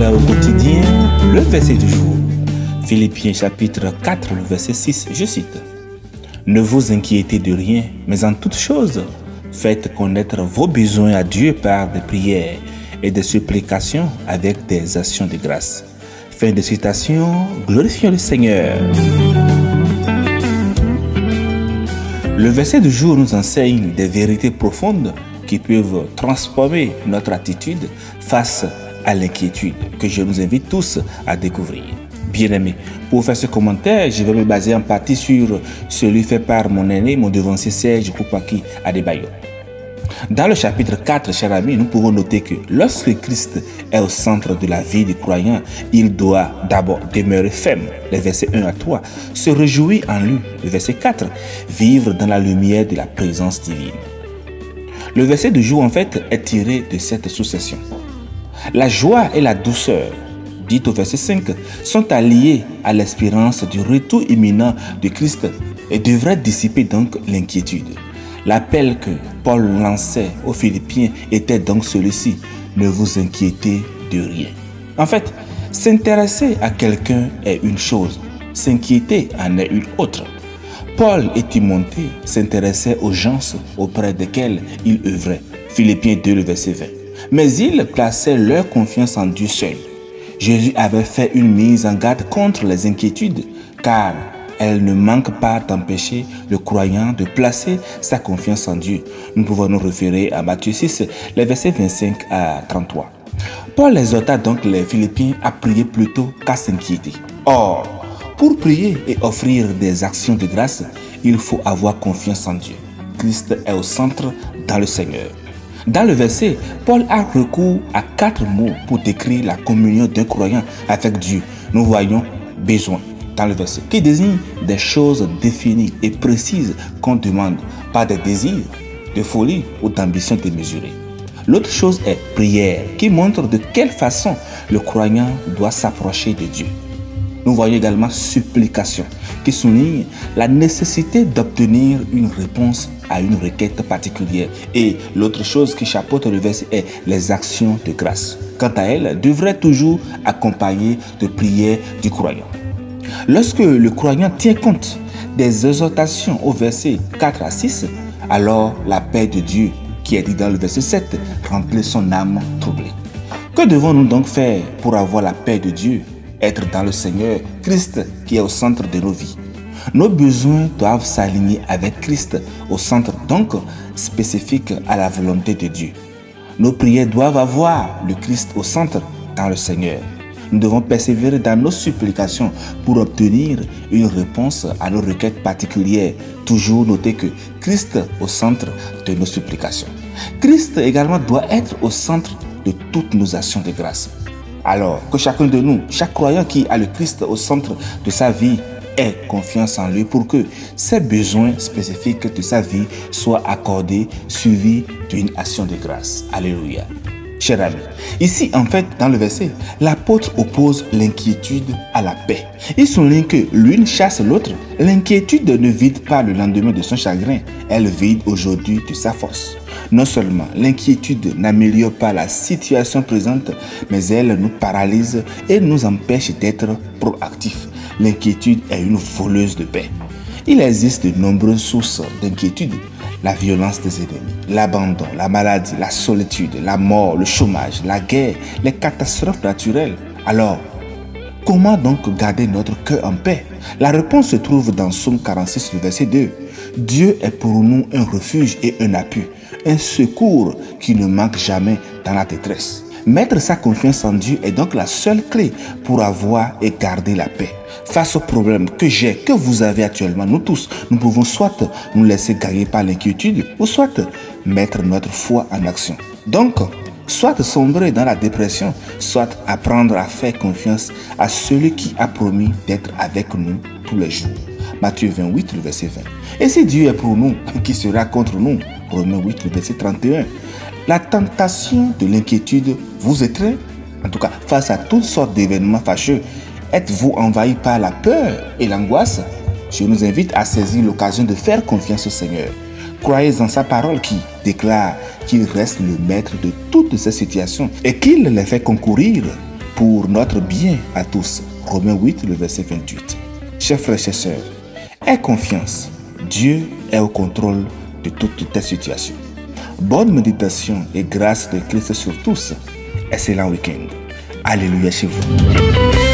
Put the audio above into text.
Bible au quotidien, le verset du jour. Philippiens chapitre 4, le verset 6, je cite. Ne vous inquiétez de rien, mais en toute chose, faites connaître vos besoins à Dieu par des prières et des supplications avec des actions de grâce. Fin de citation, glorifions le Seigneur. Le verset du jour nous enseigne des vérités profondes qui peuvent transformer notre attitude face à l'inquiétude que je nous invite tous à découvrir. Bien-aimés, pour faire ce commentaire, je vais me baser en partie sur celui fait par mon aîné, mon devancier Serge Koupaki Adebayo. Dans le chapitre 4, chers amis, nous pouvons noter que lorsque Christ est au centre de la vie du croyant, il doit d'abord demeurer ferme, les versets 1 à 3, se réjouir en lui, le verset 4, vivre dans la lumière de la présence divine. Le verset du jour, en fait, est tiré de cette succession. La joie et la douceur, dites au verset 5, sont alliées à l'espérance du retour imminent de Christ et devraient dissiper donc l'inquiétude. L'appel que Paul lançait aux Philippiens était donc celui-ci, ne vous inquiétez de rien. En fait, s'intéresser à quelqu'un est une chose, s'inquiéter en est une autre. Paul et Timothée s'intéressaient aux gens auprès desquels ils œuvraient. Philippiens 2, le verset 20. Mais ils plaçaient leur confiance en Dieu seul. Jésus avait fait une mise en garde contre les inquiétudes, car elles ne manquent pas d'empêcher le croyant de placer sa confiance en Dieu. Nous pouvons nous référer à Matthieu 6, les versets 25 à 33. Paul exhorta donc les Philippiens à prier plutôt qu'à s'inquiéter. Or, pour prier et offrir des actions de grâce, il faut avoir confiance en Dieu. Christ est au centre dans le Seigneur. Dans le verset, Paul a recours à 4 mots pour décrire la communion d'un croyant avec Dieu. Nous voyons besoin dans le verset, qui désigne des choses définies et précises qu'on demande, pas des désirs de folie ou d'ambition démesurée. L'autre chose est prière, qui montre de quelle façon le croyant doit s'approcher de Dieu. Nous voyons également supplication, qui souligne la nécessité d'obtenir une réponse à une requête particulière. Et l'autre chose qui chapeaute le verset est les actions de grâce. Quant à elles, devraient toujours accompagner de prières du croyant. Lorsque le croyant tient compte des exhortations au verset 4 à 6, alors la paix de Dieu, qui est dit dans le verset 7, remplit son âme troublée. Que devons-nous donc faire pour avoir la paix de Dieu? Être dans le Seigneur, Christ qui est au centre de nos vies. Nos besoins doivent s'aligner avec Christ au centre, donc spécifique à la volonté de Dieu. Nos prières doivent avoir le Christ au centre dans le Seigneur. Nous devons persévérer dans nos supplications pour obtenir une réponse à nos requêtes particulières. Toujours noter que Christ au centre de nos supplications. Christ également doit être au centre de toutes nos actions de grâce. Alors que chacun de nous, chaque croyant qui a le Christ au centre de sa vie, ait confiance en lui pour que ses besoins spécifiques de sa vie soient accordés, suivis d'une action de grâce. Alléluia. Chers amis, ici en fait dans le verset, l'apôtre oppose l'inquiétude à la paix. Il souligne que l'une chasse l'autre. L'inquiétude ne vide pas le lendemain de son chagrin, elle vide aujourd'hui de sa force. Non seulement l'inquiétude n'améliore pas la situation présente, mais elle nous paralyse et nous empêche d'être proactifs. L'inquiétude est une voleuse de paix. Il existe de nombreuses sources d'inquiétude. La violence des ennemis, l'abandon, la maladie, la solitude, la mort, le chômage, la guerre, les catastrophes naturelles. Alors, comment donc garder notre cœur en paix? La réponse se trouve dans Psaume 46, le verset 2. Dieu est pour nous un refuge et un appui, un secours qui ne manque jamais dans la détresse. Mettre sa confiance en Dieu est donc la seule clé pour avoir et garder la paix. Face aux problèmes que vous avez actuellement, nous tous, nous pouvons soit nous laisser gagner par l'inquiétude ou soit mettre notre foi en action. Donc, soit sombrer dans la dépression, soit apprendre à faire confiance à celui qui a promis d'être avec nous tous les jours. Matthieu 28, le verset 20. Et si Dieu est pour nous, qui sera contre nous? Romains 8, le verset 31. La tentation de l'inquiétude vous étreint. En tout cas, face à toutes sortes d'événements fâcheux, êtes-vous envahi par la peur et l'angoisse? Je nous invite à saisir l'occasion de faire confiance au Seigneur. Croyez en sa parole qui déclare qu'il reste le maître de toutes ces situations et qu'il les fait concourir pour notre bien à tous. Romains 8, le verset 28. Chers frères et sœurs, aie confiance. Dieu est au contrôle de toute ta situation. Bonne méditation et grâce de Christ sur tous. Excellent week-end. Alléluia chez vous.